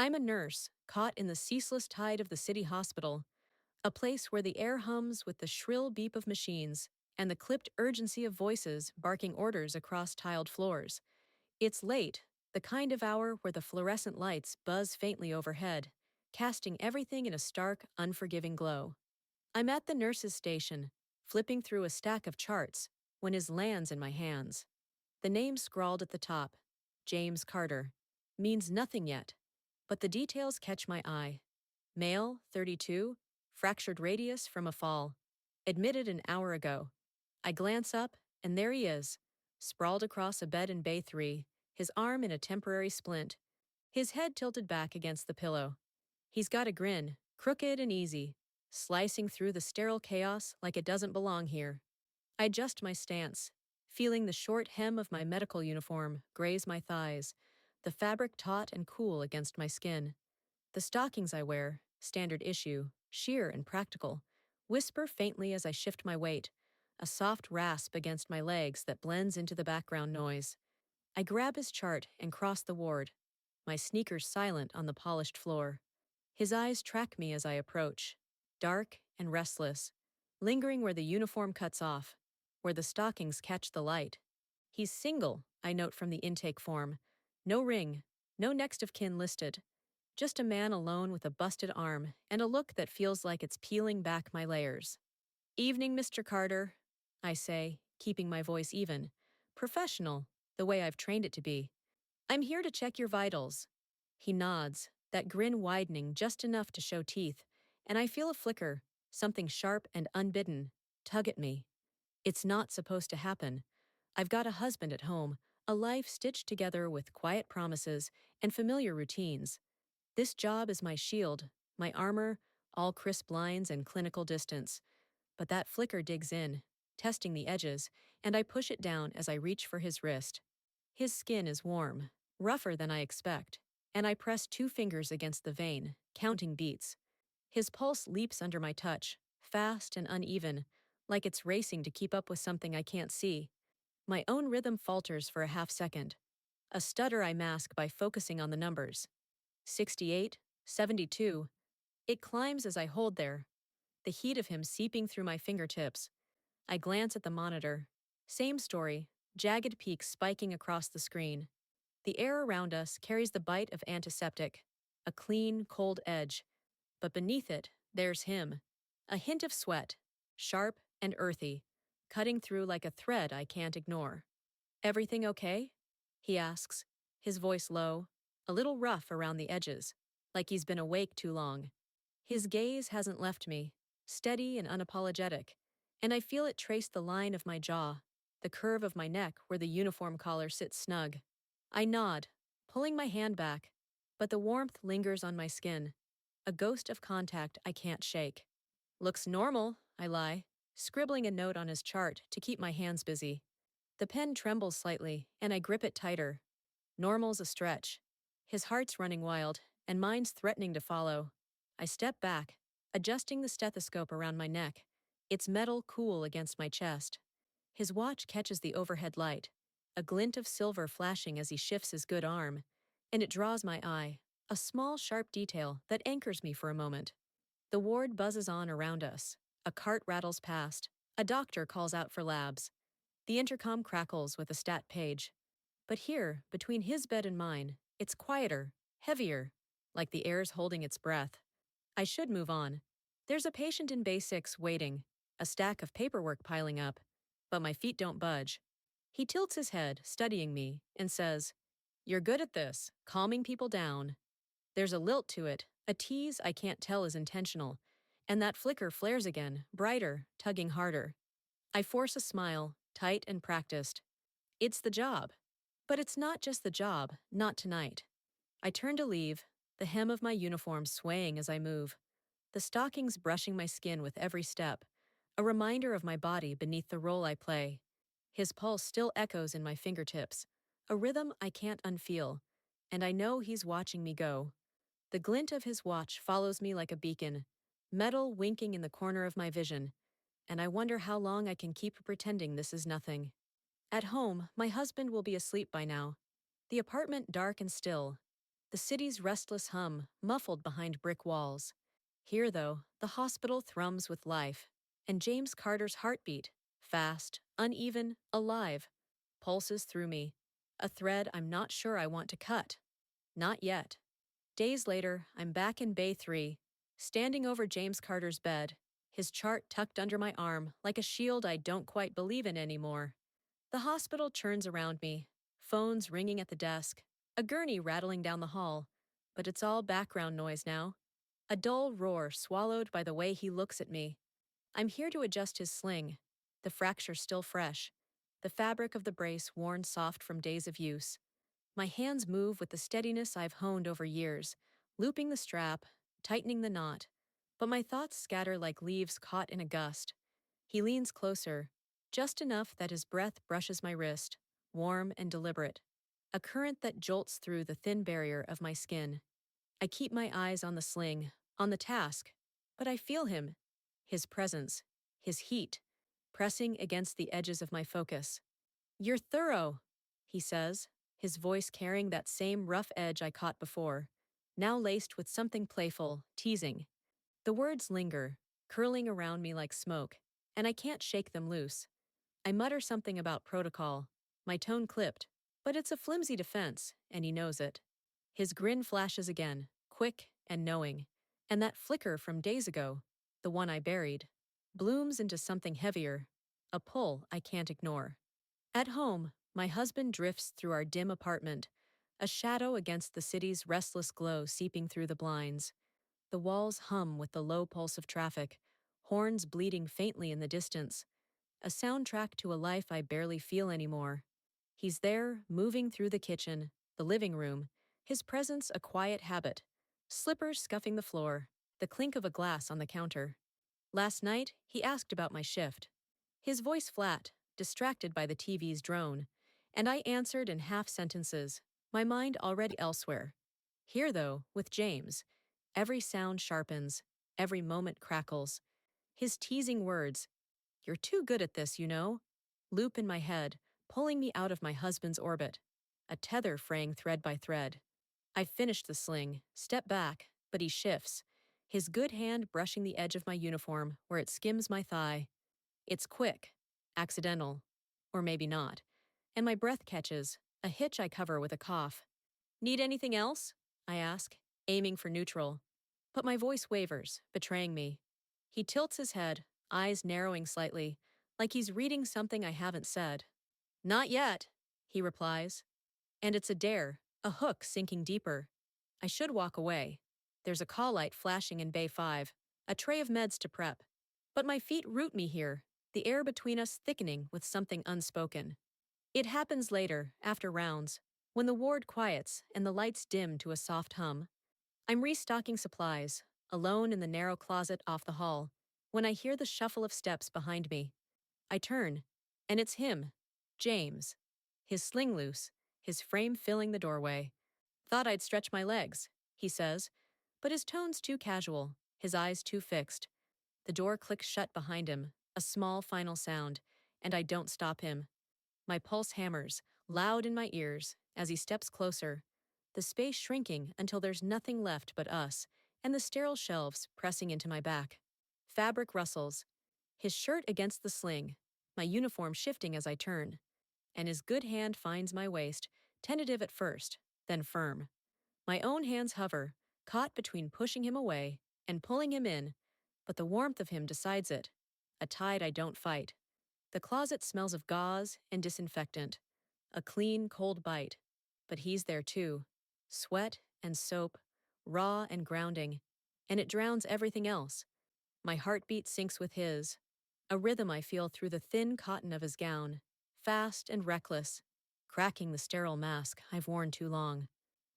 I'm a nurse, caught in the ceaseless tide of the city hospital, a place where the air hums with the shrill beep of machines and the clipped urgency of voices barking orders across tiled floors. It's late, the kind of hour where the fluorescent lights buzz faintly overhead, casting everything in a stark, unforgiving glow. I'm at the nurse's station, flipping through a stack of charts, when his lands in my hands. The name scrawled at the top, James Carter, means nothing yet, but the details catch my eye. Male, 32, fractured radius from a fall. Admitted an hour ago. I glance up, and there he is, sprawled across a bed in Bay 3, his arm in a temporary splint, his head tilted back against the pillow. He's got a grin, crooked and easy, slicing through the sterile chaos like it doesn't belong here. I adjust my stance, feeling the short hem of my medical uniform graze my thighs, the fabric taut and cool against my skin. The stockings I wear, standard issue, sheer and practical, whisper faintly as I shift my weight, a soft rasp against my legs that blends into the background noise. I grab his chart and cross the ward, my sneakers silent on the polished floor. His eyes track me as I approach, dark and restless, lingering where the uniform cuts off, where the stockings catch the light. He's single, I note from the intake form. No ring, no next of kin listed. Just a man alone with a busted arm and a look that feels like it's peeling back my layers. "Evening, Mr. Carter," I say, keeping my voice even. Professional, the way I've trained it to be. "I'm here to check your vitals." He nods, that grin widening just enough to show teeth, and I feel a flicker, something sharp and unbidden, tug at me. It's not supposed to happen. I've got a husband at home, a life stitched together with quiet promises and familiar routines. This job is my shield, my armor, all crisp lines and clinical distance. But that flicker digs in, testing the edges, and I push it down as I reach for his wrist. His skin is warm, rougher than I expect, and I press 2 fingers against the vein, counting beats. His pulse leaps under my touch, fast and uneven, like it's racing to keep up with something I can't see. My own rhythm falters for a half second, a stutter I mask by focusing on the numbers. 68, 72. It climbs as I hold there, the heat of him seeping through my fingertips. I glance at the monitor. Same story, jagged peaks spiking across the screen. The air around us carries the bite of antiseptic, a clean, cold edge. But beneath it, there's him. A hint of sweat, sharp and earthy, cutting through like a thread I can't ignore. "Everything okay?" he asks, his voice low, a little rough around the edges, like he's been awake too long. His gaze hasn't left me, steady and unapologetic, and I feel it trace the line of my jaw, the curve of my neck where the uniform collar sits snug. I nod, pulling my hand back, but the warmth lingers on my skin, a ghost of contact I can't shake. "Looks normal," I lie, scribbling a note on his chart to keep my hands busy. The pen trembles slightly, and I grip it tighter. Normal's a stretch. His heart's running wild, and mine's threatening to follow. I step back, adjusting the stethoscope around my neck, its metal cool against my chest. His watch catches the overhead light, a glint of silver flashing as he shifts his good arm, and it draws my eye, a small, sharp detail that anchors me for a moment. The ward buzzes on around us. A cart rattles past. A doctor calls out for labs. The intercom crackles with a stat page. But here, between his bed and mine, it's quieter, heavier, like the air's holding its breath. I should move on. There's a patient in Bay 6 waiting, a stack of paperwork piling up, but my feet don't budge. He tilts his head, studying me, and says, "You're good at this, calming people down." There's a lilt to it, a tease I can't tell is intentional, and that flicker flares again, brighter, tugging harder. I force a smile, tight and practiced. It's the job. But it's not just the job, not tonight. I turn to leave, the hem of my uniform swaying as I move, the stockings brushing my skin with every step, a reminder of my body beneath the role I play. His pulse still echoes in my fingertips, a rhythm I can't unfeel, and I know he's watching me go. The glint of his watch follows me like a beacon, metal winking in the corner of my vision, and I wonder how long I can keep pretending this is nothing. At home, my husband will be asleep by now. The apartment dark and still. the city's restless hum muffled behind brick walls. Here, though, the hospital thrums with life, and James Carter's heartbeat, fast, uneven, alive, pulses through me, a thread I'm not sure I want to cut. Not yet. Days later, I'm back in Bay 3, standing over James Carter's bed, his chart tucked under my arm like a shield I don't quite believe in anymore. The hospital churns around me, phones ringing at the desk, a gurney rattling down the hall, but it's all background noise now. A dull roar swallowed by the way he looks at me. I'm here to adjust his sling, the fracture still fresh, the fabric of the brace worn soft from days of use. My hands move with the steadiness I've honed over years, looping the strap, tightening the knot, but my thoughts scatter like leaves caught in a gust. He leans closer, just enough that his breath brushes my wrist, warm and deliberate, a current that jolts through the thin barrier of my skin. I keep my eyes on the sling, on the task, but I feel him, his presence, his heat, pressing against the edges of my focus. "You're thorough," he says, his voice carrying that same rough edge I caught before, now laced with something playful, teasing. The words linger, curling around me like smoke, and I can't shake them loose. I mutter something about protocol, my tone clipped, but it's a flimsy defense, and he knows it. His grin flashes again, quick and knowing, and that flicker from days ago, the one I buried, blooms into something heavier, a pull I can't ignore. At home, my husband drifts through our dim apartment, a shadow against the city's restless glow seeping through the blinds. The walls hum with the low pulse of traffic, horns bleating faintly in the distance, a soundtrack to a life I barely feel anymore. He's there, moving through the kitchen, the living room, his presence a quiet habit, slippers scuffing the floor, the clink of a glass on the counter. Last night, he asked about my shift. His voice flat, distracted by the TV's drone, and I answered in half sentences, my mind already elsewhere. Here, though, with James, every sound sharpens, every moment crackles. His teasing words, "You're too good at this, you know," loop in my head, pulling me out of my husband's orbit, a tether fraying thread by thread. I finish the sling, step back, but he shifts, his good hand brushing the edge of my uniform where it skims my thigh. It's quick, accidental, or maybe not, and my breath catches, a hitch I cover with a cough. "Need anything else?" I ask, aiming for neutral. But my voice wavers, betraying me. He tilts his head, eyes narrowing slightly, like he's reading something I haven't said. "Not yet," he replies. And it's a dare, a hook sinking deeper. I should walk away. There's a call light flashing in Bay 5, a tray of meds to prep. But my feet root me here, the air between us thickening with something unspoken. It happens later, after rounds, when the ward quiets and the lights dim to a soft hum. I'm restocking supplies, alone in the narrow closet off the hall, when I hear the shuffle of steps behind me. I turn, and it's him, James. His sling loose, his frame filling the doorway. "Thought I'd stretch my legs," he says, but his tone's too casual, his eyes too fixed. The door clicks shut behind him, a small final sound, and I don't stop him. My pulse hammers, loud in my ears, as he steps closer, the space shrinking until there's nothing left but us, and the sterile shelves pressing into my back. Fabric rustles, his shirt against the sling, my uniform shifting as I turn, and his good hand finds my waist, tentative at first, then firm. My own hands hover, caught between pushing him away and pulling him in, but the warmth of him decides it, a tide I don't fight. The closet smells of gauze and disinfectant, a clean, cold bite. But he's there too. Sweat and soap, raw and grounding, and it drowns everything else. My heartbeat syncs with his, a rhythm I feel through the thin cotton of his gown, fast and reckless, cracking the sterile mask I've worn too long.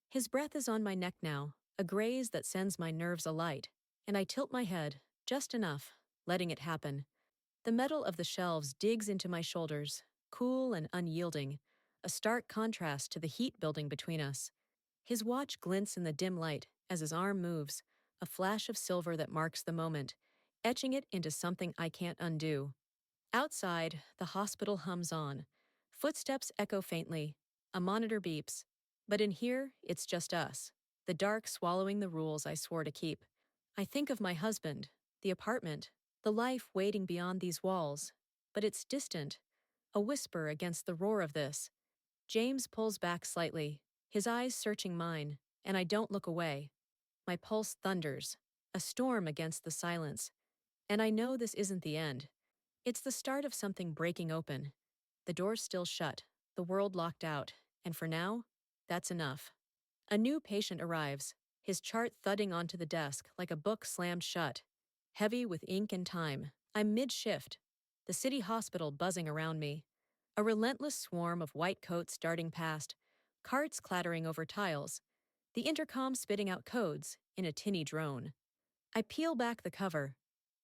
His breath is on my neck now, a graze that sends my nerves alight, and I tilt my head, just enough, letting it happen. The metal of the shelves digs into my shoulders, cool and unyielding, a stark contrast to the heat building between us. His watch glints in the dim light as his arm moves, a flash of silver that marks the moment, etching it into something I can't undo. Outside, the hospital hums on. Footsteps echo faintly. A monitor beeps. But in here, it's just us. the dark swallowing the rules I swore to keep. I think of my husband, the apartment, the life waiting beyond these walls. But it's distant, a whisper against the roar of this. James pulls back slightly, his eyes searching mine, and I don't look away. My pulse thunders, a storm against the silence. And I know this isn't the end. It's the start of something breaking open. The door's still shut, the world locked out, and for now, that's enough. A new patient arrives, his chart thudding onto the desk like a book slammed shut. Heavy with ink and time, I'm mid-shift, the city hospital buzzing around me. A relentless swarm of white coats darting past, carts clattering over tiles, the intercom spitting out codes in a tinny drone. I peel back the cover.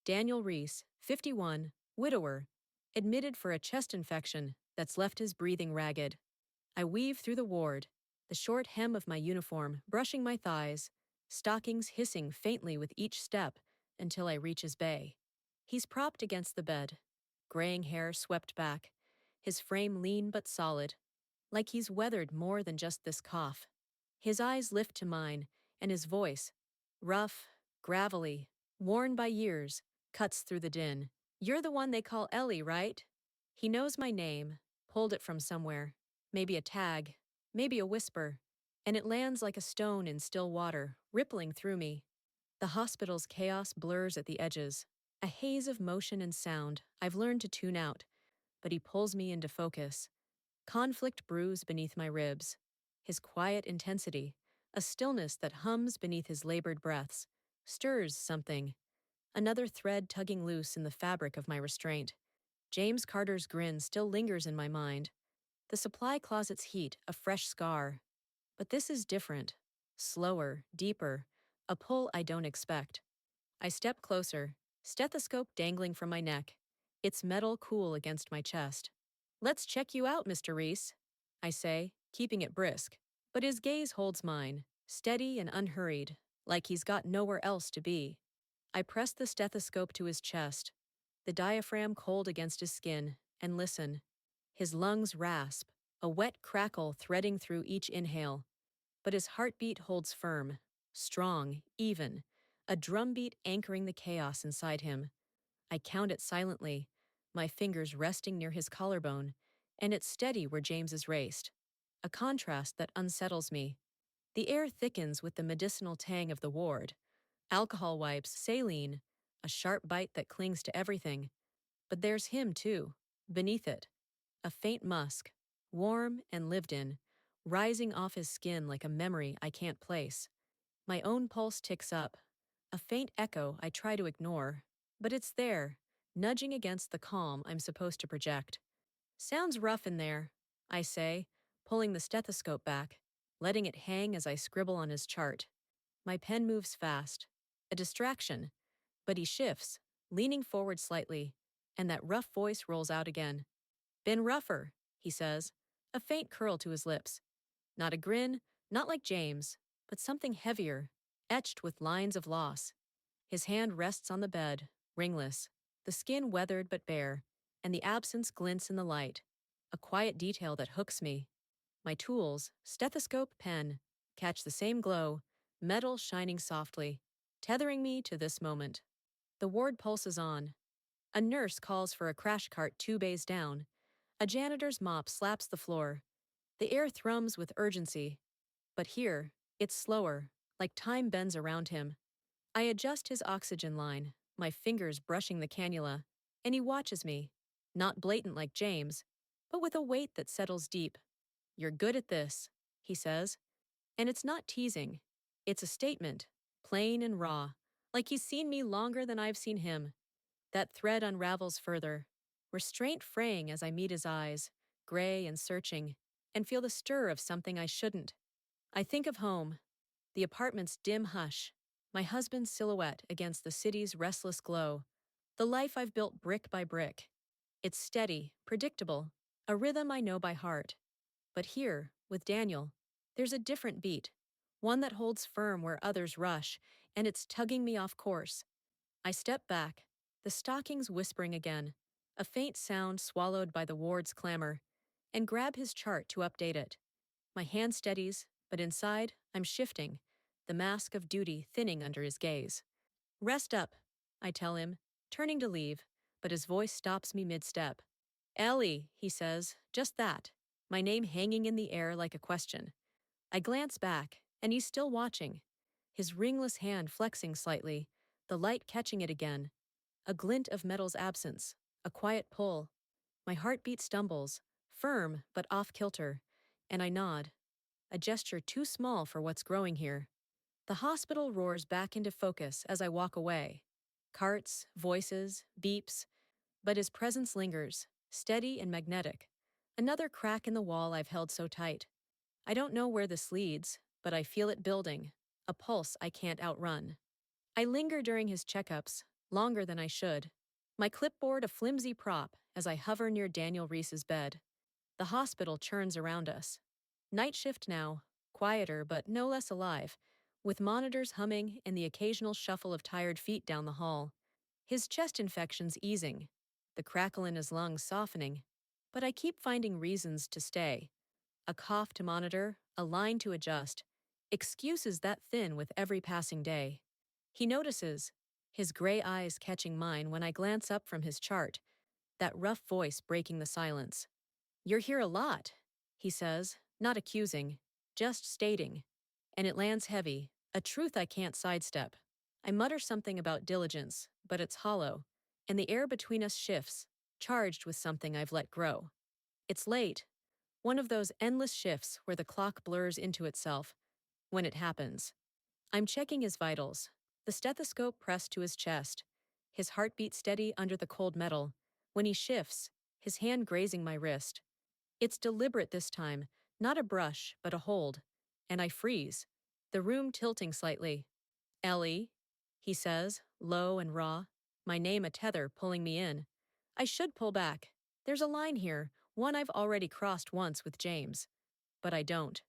Daniel Reese, 51, widower, admitted for a chest infection that's left his breathing ragged. I weave through the ward, the short hem of my uniform brushing my thighs, stockings hissing faintly with each step until I reach his bay. He's propped against the bed, graying hair swept back, his frame lean but solid, like he's weathered more than just this cough. His eyes lift to mine, and his voice, rough, gravelly, worn by years, cuts through the din. "You're the one they call Ellie, right?" He knows my name, pulled it from somewhere. Maybe a tag, maybe a whisper, and it lands like a stone in still water, rippling through me. The hospital's chaos blurs at the edges, a haze of motion and sound I've learned to tune out, but he pulls me into focus. Conflict brews beneath my ribs, his quiet intensity, a stillness that hums beneath his labored breaths, stirs something, another thread tugging loose in the fabric of my restraint. James Carter's grin still lingers in my mind, the supply closet's heat a fresh scar. But this is different, slower, deeper, a pull I don't expect. I step closer, stethoscope dangling from my neck, its metal cool against my chest. "Let's check you out, Mr. Reese," I say, keeping it brisk. But his gaze holds mine, steady and unhurried, like he's got nowhere else to be. I press the stethoscope to his chest, the diaphragm cold against his skin, and listen. His lungs rasp, a wet crackle threading through each inhale. But his heartbeat holds firm, strong, even, a drumbeat anchoring the chaos inside him. I count it silently, my fingers resting near his collarbone, and it's steady where James is raced. A contrast that unsettles me. The air thickens with the medicinal tang of the ward. Alcohol wipes, saline, a sharp bite that clings to everything. But there's him, too, beneath it. A faint musk, warm and lived in, rising off his skin like a memory I can't place. My own pulse ticks up, a faint echo I try to ignore, but it's there, nudging against the calm I'm supposed to project. "Sounds rough in there," I say, pulling the stethoscope back, letting it hang as I scribble on his chart. My pen moves fast, a distraction, but he shifts, leaning forward slightly, and that rough voice rolls out again. "Been rougher," he says, a faint curl to his lips. Not a grin, not like James, but something heavier, etched with lines of loss. His hand rests on the bed, ringless, the skin weathered but bare, and the absence glints in the light, a quiet detail that hooks me. My tools, stethoscope, pen, catch the same glow, metal shining softly, tethering me to this moment. The ward pulses on. A nurse calls for a crash cart 2 bays down. A janitor's mop slaps the floor. The air thrums with urgency. But here, it's slower, like time bends around him. I adjust his oxygen line, my fingers brushing the cannula, and he watches me, not blatant like James, but with a weight that settles deep. "You're good at this," he says. And it's not teasing. It's a statement, plain and raw, like he's seen me longer than I've seen him. That thread unravels further, restraint fraying as I meet his eyes, gray and searching, and feel the stir of something I shouldn't. I think of home, the apartment's dim hush, my husband's silhouette against the city's restless glow, the life I've built brick by brick. It's steady, predictable, a rhythm I know by heart. But here, with Daniel, there's a different beat, one that holds firm where others rush, and it's tugging me off course. I step back, the stockings whispering again, a faint sound swallowed by the ward's clamor, and grab his chart to update it. My hand steadies, but inside, I'm shifting, the mask of duty thinning under his gaze. Rest up, I tell him, turning to leave, but his voice stops me mid-step. Ellie, he says, just that, my name hanging in the air like a question. I glance back, and he's still watching, his ringless hand flexing slightly, the light catching it again. A glint of metal's absence, a quiet pull. My heartbeat stumbles, firm but off-kilter, and I nod, a gesture too small for what's growing here. The hospital roars back into focus as I walk away. Carts, voices, beeps, but his presence lingers, steady and magnetic. Another crack in the wall I've held so tight. I don't know where this leads, but I feel it building, a pulse I can't outrun. I linger during his checkups, longer than I should. My clipboard a flimsy prop as I hover near Daniel Reese's bed. The hospital churns around us. Night shift now, quieter but no less alive, with monitors humming and the occasional shuffle of tired feet down the hall. His chest infection's easing, the crackle in his lungs softening, but I keep finding reasons to stay. A cough to monitor, a line to adjust, excuses that thin with every passing day. He notices, his gray eyes catching mine when I glance up from his chart, that rough voice breaking the silence. You're here a lot, he says, not accusing, just stating. And it lands heavy, a truth I can't sidestep. I mutter something about diligence, but it's hollow, and the air between us shifts, charged with something I've let grow. It's late, one of those endless shifts where the clock blurs into itself. When it happens, I'm checking his vitals, the stethoscope pressed to his chest, his heartbeat steady under the cold metal. When he shifts, his hand grazing my wrist. It's deliberate this time, not a brush, but a hold. And I freeze, the room tilting slightly. Ellie, he says, low and raw, my name a tether pulling me in. I should pull back. There's a line here, one I've already crossed once with James. But I don't.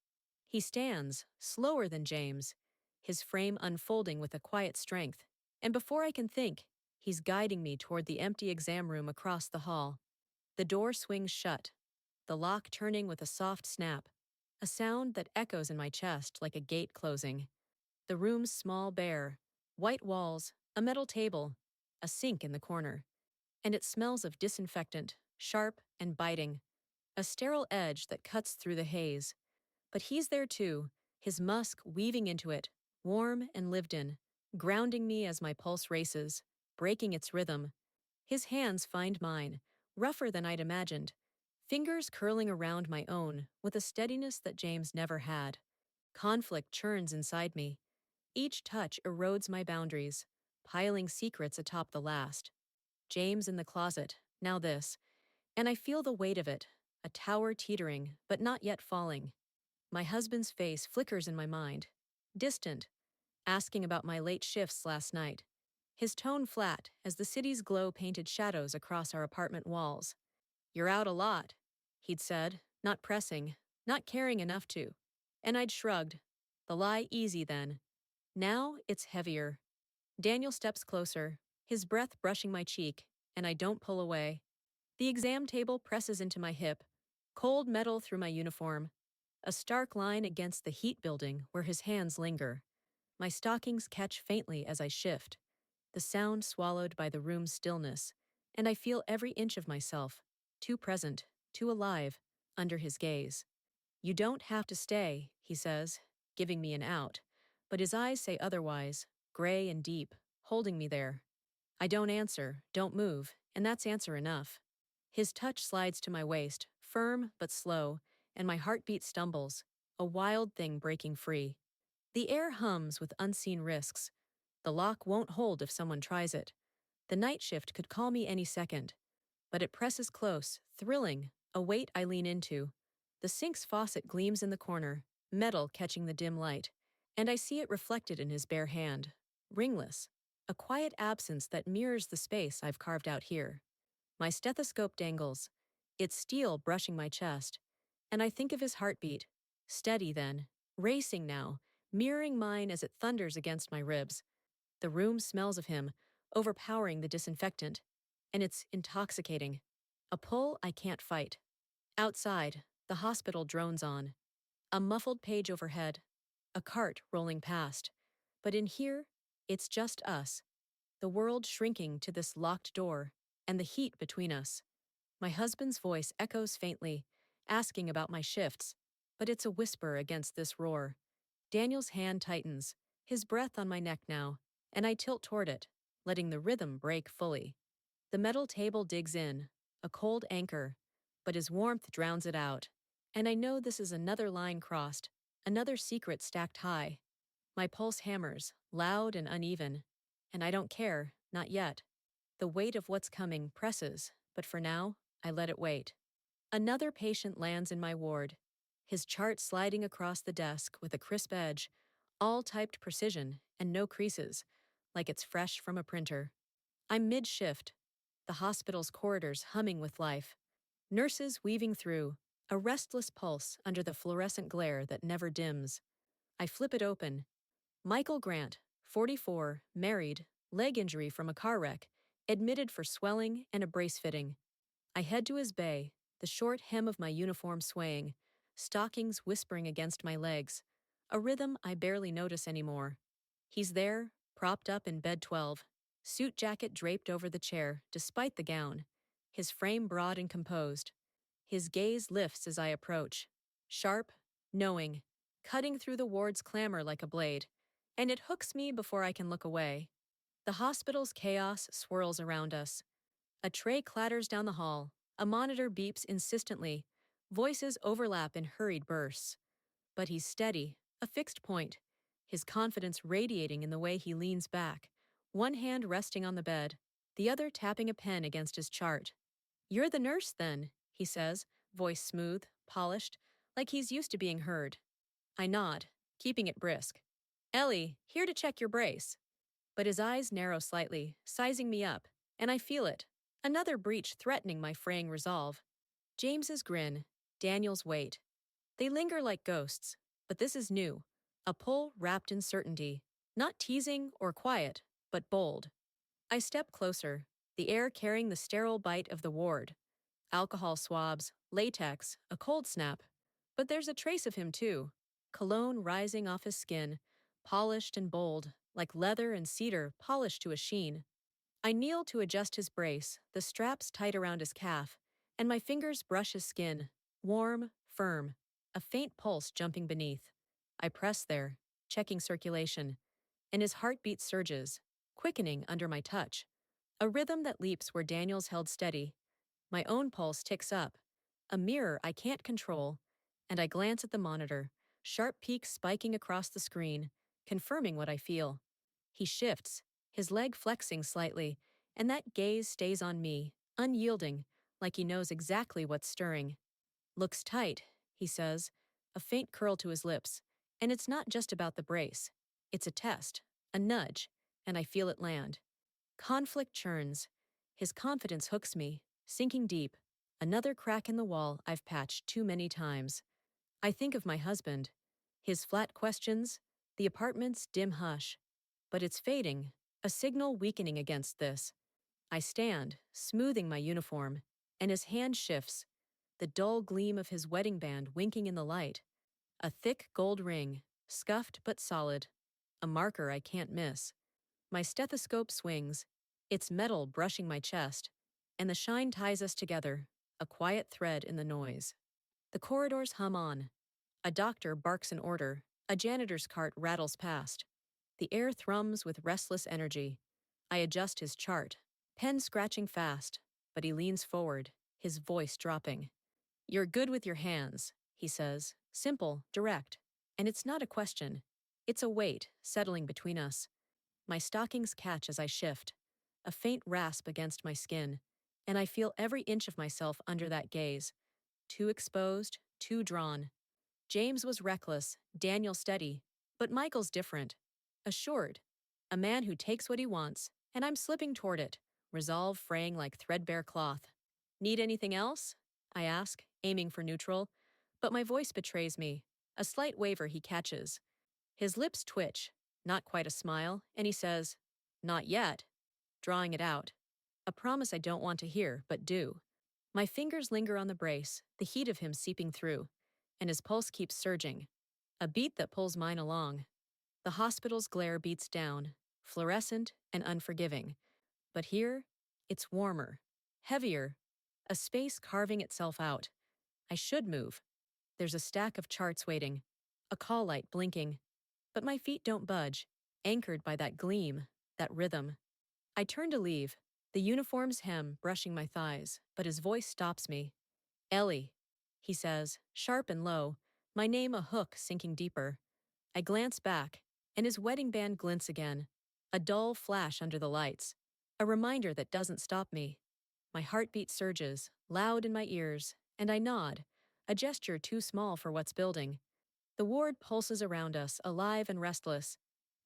He stands, slower than James, his frame unfolding with a quiet strength. And before I can think, he's guiding me toward the empty exam room across the hall. The door swings shut, the lock turning with a soft snap, a sound that echoes in my chest like a gate closing. The room's small, bare, white walls, a metal table, a sink in the corner. And it smells of disinfectant, sharp and biting, a sterile edge that cuts through the haze. But he's there too, his musk weaving into it, warm and lived in, grounding me as my pulse races, breaking its rhythm. His hands find mine, rougher than I'd imagined, fingers curling around my own with a steadiness that James never had. Conflict churns inside me. Each touch erodes my boundaries, piling secrets atop the last. James in the closet, now this, and I feel the weight of it, a tower teetering, but not yet falling. My husband's face flickers in my mind, distant, asking about my late shifts last night. His tone flat as the city's glow painted shadows across our apartment walls. You're out a lot, he'd said, not pressing, not caring enough to. And I'd shrugged. The lie easy then. Now it's heavier. Daniel steps closer, his breath brushing my cheek, and I don't pull away. The exam table presses into my hip, cold metal through my uniform, a stark line against the heat building where his hands linger. My stockings catch faintly as I shift, the sound swallowed by the room's stillness, and I feel every inch of myself, too present, too alive, under his gaze. You don't have to stay, he says, giving me an out, but his eyes say otherwise, gray and deep, holding me there. I don't answer, don't move, and that's answer enough. His touch slides to my waist, firm but slow, and my heartbeat stumbles, a wild thing breaking free. The air hums with unseen risks. The lock won't hold if someone tries it. The night shift could call me any second. But it presses close, thrilling, a weight I lean into. The sink's faucet gleams in the corner, metal catching the dim light, and I see it reflected in his bare hand, ringless, a quiet absence that mirrors the space I've carved out here. My stethoscope dangles, its steel brushing my chest, and I think of his heartbeat, steady then, racing now, mirroring mine as it thunders against my ribs. The room smells of him, overpowering the disinfectant, and it's intoxicating. A pull I can't fight. Outside, the hospital drones on. A muffled page overhead. a cart rolling past. But in here, it's just us, the world shrinking to this locked door, and the heat between us. My husband's voice echoes faintly, asking about my shifts, but it's a whisper against this roar. Daniel's hand tightens, his breath on my neck now, and I tilt toward it, letting the rhythm break fully. The metal table digs in, a cold anchor, but his warmth drowns it out. And I know this is another line crossed, another secret stacked high. My pulse hammers, loud and uneven. And I don't care, not yet. The weight of what's coming presses, but for now, I let it wait. Another patient lands in my ward, his chart sliding across the desk with a crisp edge, all typed precision and no creases, like it's fresh from a printer. I'm mid-shift, the hospital's corridors humming with life, nurses weaving through, a restless pulse under the fluorescent glare that never dims. I flip it open. Michael Grant, 44, married, leg injury from a car wreck, admitted for swelling and a brace fitting. I head to his bay, the short hem of my uniform swaying, stockings whispering against my legs, a rhythm I barely notice anymore. He's there, propped up in bed 12, suit jacket draped over the chair despite the gown, his frame broad and composed. His gaze lifts as I approach, sharp, knowing, cutting through the ward's clamor like a blade, and it hooks me before I can look away. The hospital's chaos swirls around us. A tray clatters down the hall, a monitor beeps insistently, voices overlap in hurried bursts. But he's steady, a fixed point, his confidence radiating in the way he leans back, one hand resting on the bed, the other tapping a pen against his chart. "You're the nurse, then," he says, voice smooth, polished, like he's used to being heard. I nod, keeping it brisk. "Ellie, here to check your brace." But his eyes narrow slightly, sizing me up, and I feel it. Another breach threatening my fraying resolve. James's grin, Daniel's weight. They linger like ghosts, but this is new. A pull wrapped in certainty. Not teasing or quiet, but bold. I step closer, the air carrying the sterile bite of the ward. Alcohol swabs, latex, a cold snap. But there's a trace of him too. Cologne rising off his skin, polished and bold, like leather and cedar polished to a sheen. I kneel to adjust his brace, the straps tight around his calf, and my fingers brush his skin, warm, firm, a faint pulse jumping beneath. I press there, checking circulation, and his heartbeat surges, quickening under my touch. A rhythm that leaps where Daniel's held steady. My own pulse ticks up, a mirror I can't control, and I glance at the monitor, sharp peaks spiking across the screen, confirming what I feel. He shifts, his leg flexing slightly, and that gaze stays on me, unyielding, like he knows exactly what's stirring. "Looks tight," he says, a faint curl to his lips, and it's not just about the brace. It's a test, a nudge, and I feel it land. Conflict churns. His confidence hooks me, sinking deep. Another crack in the wall I've patched too many times. I think of my husband. His flat questions, the apartment's dim hush. But it's fading, a signal weakening against this. I stand, smoothing my uniform, and his hand shifts, the dull gleam of his wedding band winking in the light. A thick gold ring, scuffed but solid. A marker I can't miss. My stethoscope swings, its metal brushing my chest, and the shine ties us together, a quiet thread in the noise. The corridors hum on. A doctor barks an order, a janitor's cart rattles past. The air thrums with restless energy. I adjust his chart, pen scratching fast, but he leans forward, his voice dropping. "You're good with your hands," he says, simple, direct. And it's not a question. It's a weight settling between us. My stockings catch as I shift, a faint rasp against my skin, and I feel every inch of myself under that gaze. Too exposed, too drawn. James was reckless, Daniel steady, but Michael's different. Assured. A man who takes what he wants, and I'm slipping toward it, resolve fraying like threadbare cloth. "Need anything else?" I ask, aiming for neutral, but my voice betrays me. A slight waver he catches. His lips twitch, not quite a smile, and he says, "Not yet," drawing it out. A promise I don't want to hear, but do. My fingers linger on the brace, the heat of him seeping through, and his pulse keeps surging. a beat that pulls mine along. The hospital's glare beats down, fluorescent and unforgiving. But here, it's warmer, heavier, a space carving itself out. I should move. There's a stack of charts waiting, a call light blinking. But my feet don't budge, anchored by that gleam, that rhythm. I turn to leave, the uniform's hem brushing my thighs, but his voice stops me. Ellie, he says, sharp and low, my name a hook sinking deeper. I glance back, and his wedding band glints again, a dull flash under the lights, a reminder that doesn't stop me. My heartbeat surges, loud in my ears, and I nod, a gesture too small for what's building. The ward pulses around us, alive and restless.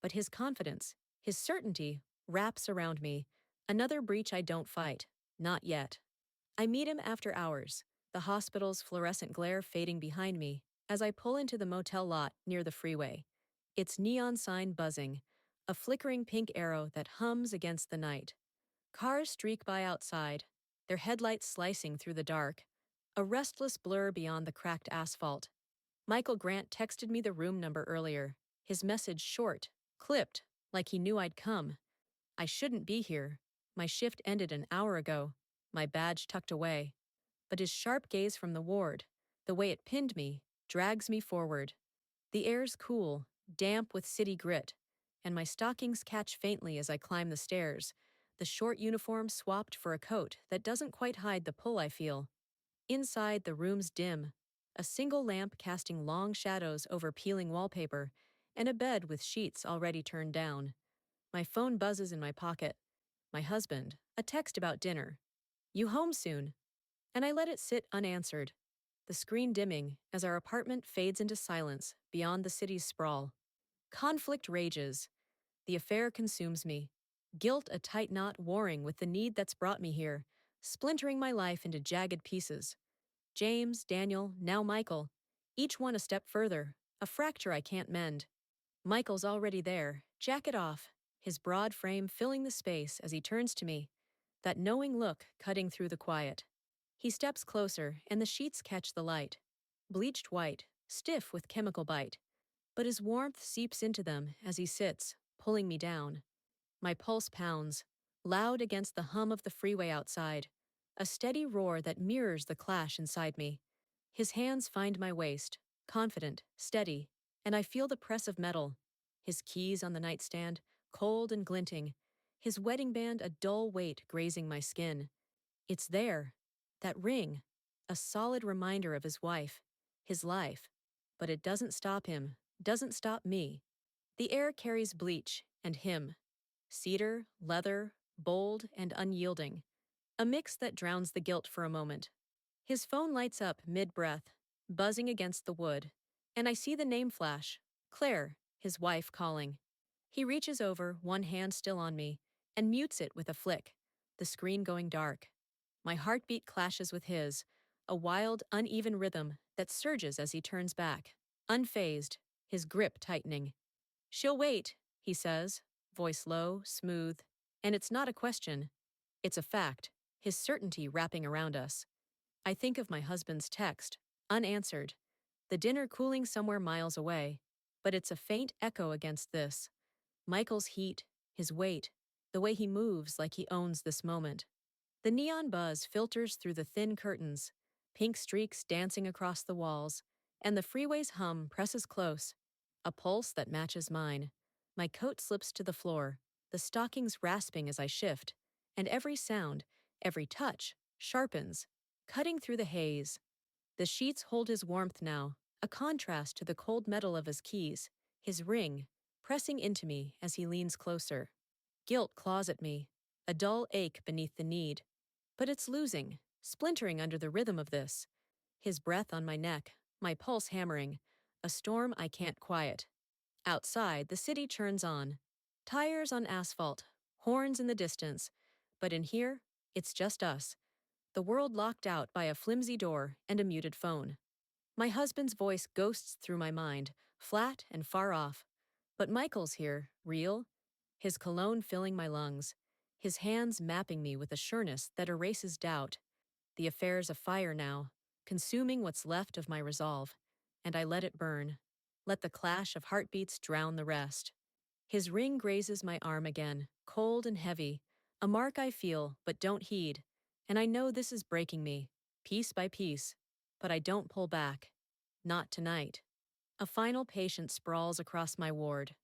But his confidence, his certainty, wraps around me. Another breach I don't fight. Not yet. I meet him after hours, the hospital's fluorescent glare fading behind me, as I pull into the motel lot near the freeway. Its neon sign buzzing, a flickering pink arrow that hums against the night. Cars streak by outside, their headlights slicing through the dark, a restless blur beyond the cracked asphalt. Michael Grant texted me the room number earlier, his message short, clipped, like he knew I'd come. I shouldn't be here. My shift ended an hour ago, my badge tucked away. But his sharp gaze from the ward, the way it pinned me, drags me forward. The air's cool, damp with city grit, and my stockings catch faintly as I climb the stairs, the short uniform swapped for a coat that doesn't quite hide the pull I feel. Inside, the room's dim, a single lamp casting long shadows over peeling wallpaper, and a bed with sheets already turned down. My phone buzzes in my pocket. My husband, a text about dinner. You home soon? And I let it sit unanswered, the screen dimming as our apartment fades into silence beyond the city's sprawl. Conflict rages. The affair consumes me. Guilt a tight knot warring with the need that's brought me here, splintering my life into jagged pieces. James, Daniel, now Michael. Each one a step further, a fracture I can't mend. Michael's already there, jacket off, his broad frame filling the space as he turns to me, that knowing look cutting through the quiet. He steps closer, and the sheets catch the light. Bleached white, stiff with chemical bite. But his warmth seeps into them as he sits, pulling me down. My pulse pounds, loud against the hum of the freeway outside, a steady roar that mirrors the clash inside me. His hands find my waist, confident, steady, and I feel the press of metal. His keys on the nightstand, cold and glinting, his wedding band a dull weight grazing my skin. It's there, that ring, a solid reminder of his wife, his life. But it doesn't stop him, doesn't stop me. The air carries bleach, and him. Cedar, leather, bold and unyielding. A mix that drowns the guilt for a moment. His phone lights up mid-breath, buzzing against the wood, and I see the name flash, Claire, his wife calling. He reaches over, one hand still on me, and mutes it with a flick, the screen going dark. My heartbeat clashes with his, a wild, uneven rhythm that surges as he turns back, unfazed, his grip tightening. She'll wait, he says, voice low, smooth, and it's not a question. It's a fact, his certainty wrapping around us. I think of my husband's text, unanswered, the dinner cooling somewhere miles away, but it's a faint echo against this. Michael's heat, his weight, the way he moves like he owns this moment. The neon buzz filters through the thin curtains, pink streaks dancing across the walls, and the freeway's hum presses close, a pulse that matches mine. My coat slips to the floor, the stockings rasping as I shift, and every sound, every touch, sharpens, cutting through the haze. The sheets hold his warmth now, a contrast to the cold metal of his keys, his ring, pressing into me as he leans closer. Guilt claws at me, a dull ache beneath the need. But it's losing, splintering under the rhythm of this. His breath on my neck, my pulse hammering, a storm I can't quiet. Outside, the city churns on. Tires on asphalt, horns in the distance. But in here, it's just us. The world locked out by a flimsy door and a muted phone. My husband's voice ghosts through my mind, flat and far off. But Michael's here, real, his cologne filling my lungs, his hands mapping me with a sureness that erases doubt. The affair's afire now, consuming what's left of my resolve, and I let it burn. Let the clash of heartbeats drown the rest. His ring grazes my arm again, cold and heavy, a mark I feel but don't heed, and I know this is breaking me, piece by piece, but I don't pull back. Not tonight. A final patient sprawls across my ward.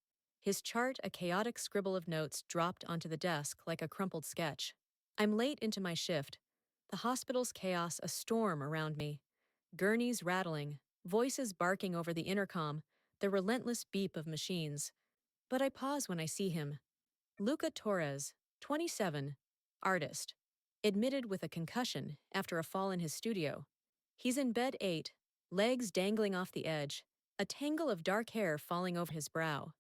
His chart a chaotic scribble of notes dropped onto the desk like a crumpled sketch. I'm late into my shift. The hospital's chaos a storm around me. Gurneys rattling, voices barking over the intercom, the relentless beep of machines. But I pause when I see him. Luca Torres, 27, artist. Admitted with a concussion after a fall in his studio. He's in bed 8, legs dangling off the edge, a tangle of dark hair falling over his brow.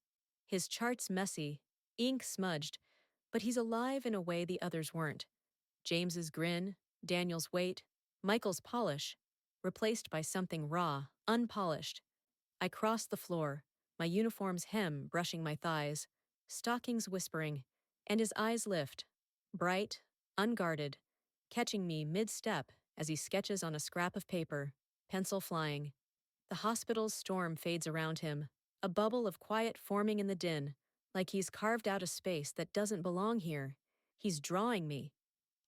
His chart's messy, ink smudged, but he's alive in a way the others weren't. James's grin, Daniel's weight, Michael's polish, replaced by something raw, unpolished. I cross the floor, my uniform's hem brushing my thighs, stockings whispering, and his eyes lift, bright, unguarded, catching me mid-step as he sketches on a scrap of paper, pencil flying. The hospital's storm fades around him, a bubble of quiet forming in the din, like he's carved out a space that doesn't belong here. He's drawing me.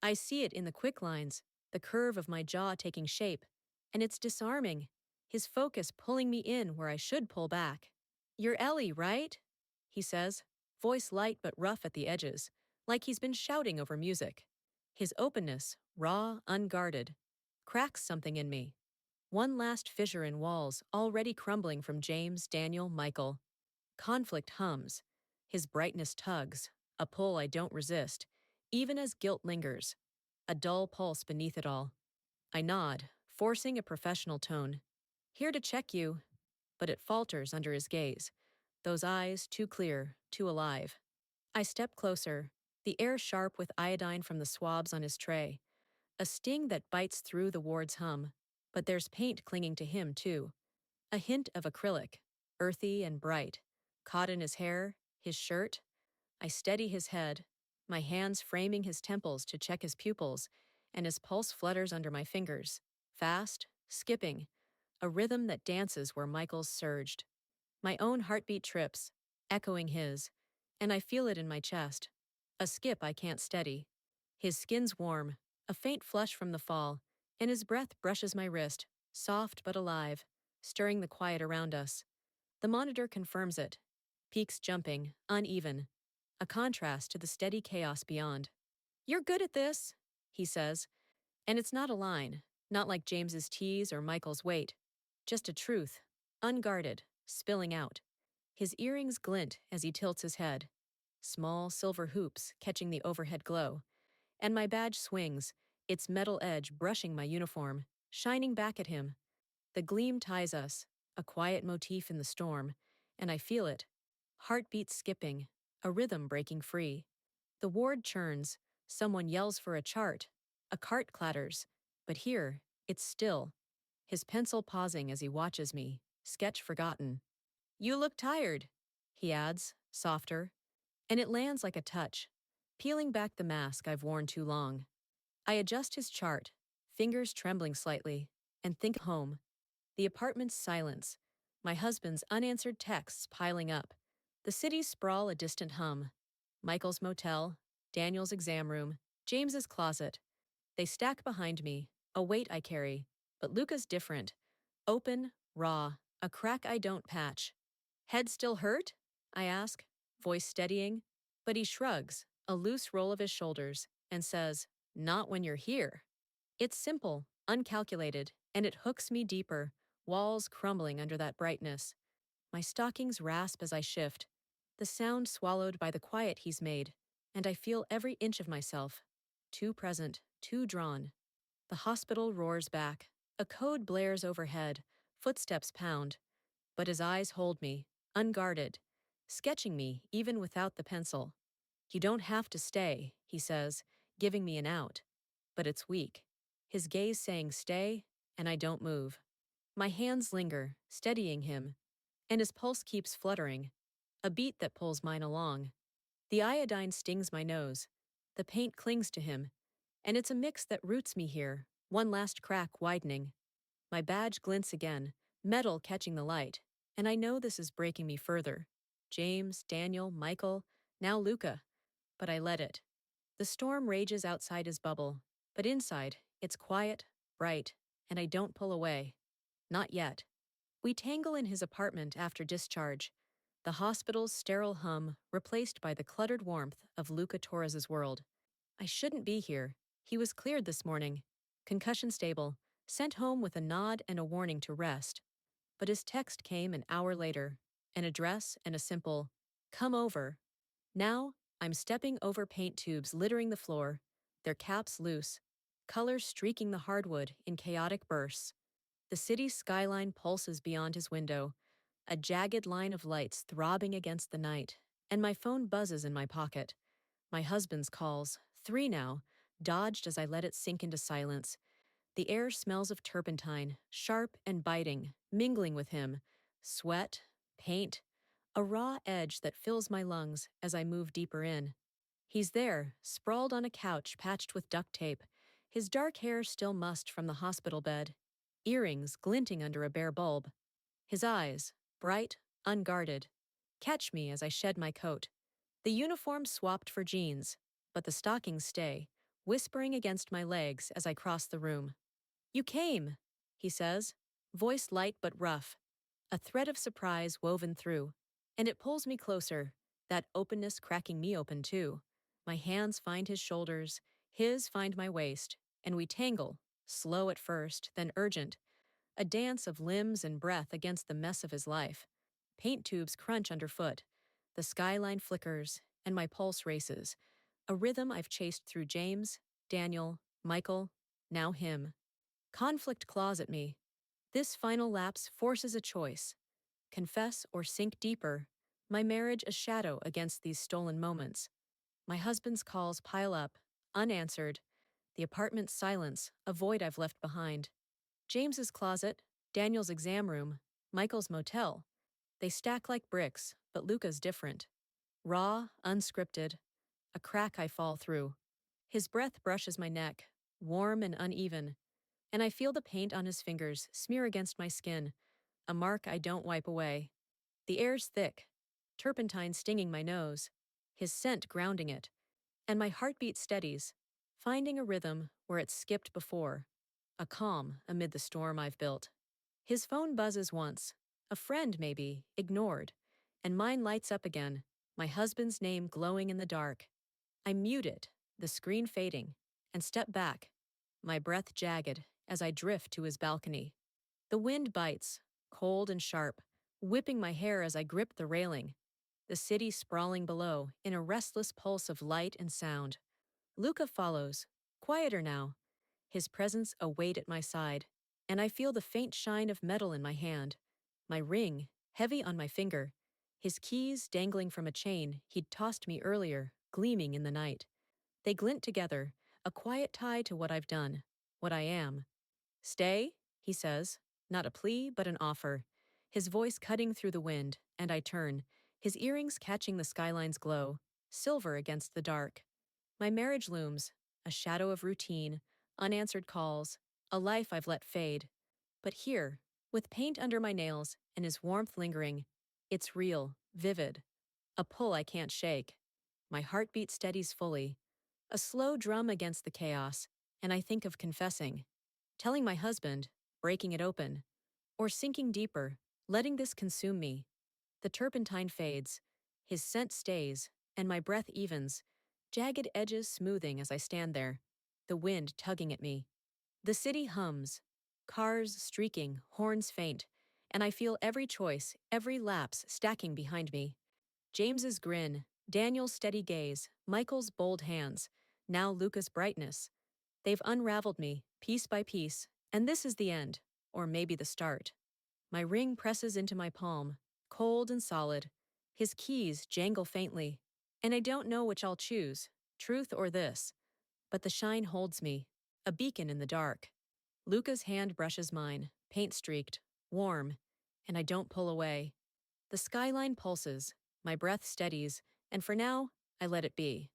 I see it in the quick lines, the curve of my jaw taking shape, and it's disarming, his focus pulling me in where I should pull back. "You're Ellie, right?" he says, voice light but rough at the edges, like he's been shouting over music. His openness, raw, unguarded, cracks something in me. One last fissure in walls already crumbling from James, Daniel, Michael. Conflict hums. His brightness tugs, a pull I don't resist, even as guilt lingers. A dull pulse beneath it all. I nod, forcing a professional tone. "Here to check you," but it falters under his gaze. Those eyes too clear, too alive. I step closer, the air sharp with iodine from the swabs on his tray. A sting that bites through the ward's hum. But there's paint clinging to him, too. A hint of acrylic, earthy and bright. Caught in his hair, his shirt. I steady his head, my hands framing his temples to check his pupils, and his pulse flutters under my fingers. Fast, skipping, a rhythm that dances where Michael's surged. My own heartbeat trips, echoing his, and I feel it in my chest. A skip I can't steady. His skin's warm, a faint flush from the fall, and his breath brushes my wrist, soft but alive, stirring the quiet around us. The monitor confirms it. Peaks jumping, uneven, a contrast to the steady chaos beyond. "You're good at this," he says, and it's not a line, not like James's tease or Michael's weight, just a truth, unguarded, spilling out. His earrings glint as he tilts his head, small silver hoops catching the overhead glow, and my badge swings, its metal edge brushing my uniform, shining back at him. The gleam ties us, a quiet motif in the storm, and I feel it. Heartbeats skipping, a rhythm breaking free. The ward churns, someone yells for a chart, a cart clatters, but here, it's still. His pencil pausing as he watches me, sketch forgotten. "You look tired," he adds, softer, and it lands like a touch, peeling back the mask I've worn too long. I adjust his chart, fingers trembling slightly, and think home. The apartment's silence, my husband's unanswered texts piling up, the city's sprawl a distant hum. Michael's motel, Daniel's exam room, James's closet. They stack behind me, a weight I carry, but Luca's different. Open, raw, a crack I don't patch. "Head still hurt?" I ask, voice steadying, but he shrugs, a loose roll of his shoulders, and says, "Not when you're here." It's simple, uncalculated, and it hooks me deeper, walls crumbling under that brightness. My stockings rasp as I shift, the sound swallowed by the quiet he's made, and I feel every inch of myself. Too present, too drawn. The hospital roars back. A code blares overhead, footsteps pound. But his eyes hold me, unguarded, sketching me even without the pencil. "You don't have to stay," he says, giving me an out. But it's weak. His gaze saying stay, and I don't move. My hands linger, steadying him, and his pulse keeps fluttering, a beat that pulls mine along. The iodine stings my nose. The paint clings to him, and it's a mix that roots me here, one last crack widening. My badge glints again, metal catching the light, And I know this is breaking me further. James, Daniel, Michael, now Luca. But I let it. The storm rages outside his bubble, but inside, it's quiet, bright, and I don't pull away. Not yet. We tangle in his apartment after discharge, the hospital's sterile hum replaced by the cluttered warmth of Luca Torres's world. I shouldn't be here. He was cleared this morning. Concussion stable, sent home with a nod and a warning to rest. But his text came an hour later, an address and a simple, "Come over." Now, I'm stepping over paint tubes littering the floor, their caps loose, colors streaking the hardwood in chaotic bursts. The city's skyline pulses beyond his window, a jagged line of lights throbbing against the night, and my phone buzzes in my pocket. My husband's calls, 3 now, dodged as I let it sink into silence. The air smells of turpentine, sharp and biting, mingling with him. Sweat, paint, a raw edge that fills my lungs as I move deeper in. He's there, sprawled on a couch patched with duct tape, his dark hair still mussed from the hospital bed, earrings glinting under a bare bulb. His eyes, bright, unguarded, catch me as I shed my coat. The uniform swapped for jeans, but the stockings stay, whispering against my legs as I cross the room. "You came," he says, voice light but rough, a thread of surprise woven through, and it pulls me closer, that openness cracking me open too. My hands find his shoulders, his find my waist, and we tangle, slow at first, then urgent, a dance of limbs and breath against the mess of his life. Paint tubes crunch underfoot, the skyline flickers, and my pulse races, a rhythm I've chased through James, Daniel, Michael, now him. Conflict claws at me. This final lapse forces a choice. Confess or sink deeper, my marriage a shadow against these stolen moments. My husband's calls pile up, unanswered, the apartment's silence, a void I've left behind. James's closet, Daniel's exam room, Michael's motel. They stack like bricks, but Luca's different. Raw, unscripted, a crack I fall through. His breath brushes my neck, warm and uneven, and I feel the paint on his fingers smear against my skin, a mark I don't wipe away. The air's thick, turpentine stinging my nose, his scent grounding it, and my heartbeat steadies, finding a rhythm where it skipped before, a calm amid the storm I've built. His phone buzzes once, a friend maybe, ignored, and mine lights up again, my husband's name glowing in the dark. I mute it, the screen fading, and step back, my breath jagged as I drift to his balcony. The wind bites, cold and sharp, whipping my hair as I grip the railing. The city sprawling below in a restless pulse of light and sound. Luca follows, quieter now, his presence a weight at my side, and I feel the faint shine of metal in my hand. My ring, heavy on my finger, his keys dangling from a chain he'd tossed me earlier, gleaming in the night. They glint together, a quiet tie to what I've done, what I am. "Stay," he says, not a plea, but an offer. His voice cutting through the wind, and I turn, his earrings catching the skyline's glow, silver against the dark. My marriage looms, a shadow of routine, unanswered calls, a life I've let fade. But here, with paint under my nails and his warmth lingering, it's real, vivid, a pull I can't shake. My heartbeat steadies fully, a slow drum against the chaos, and I think of confessing, telling my husband, breaking it open, or sinking deeper, letting this consume me. The turpentine fades, his scent stays, and my breath evens, jagged edges smoothing as I stand there, the wind tugging at me. The city hums, cars streaking, horns faint, and I feel every choice, every lapse stacking behind me. James's grin, Daniel's steady gaze, Michael's bold hands, now Luca's brightness. They've unraveled me, piece by piece, and this is the end, or maybe the start. My ring presses into my palm, cold and solid. His keys jangle faintly, and I don't know which I'll choose, truth or this. But the shine holds me, a beacon in the dark. Luca's hand brushes mine, paint-streaked, warm, and I don't pull away. The skyline pulses, my breath steadies, and for now, I let it be.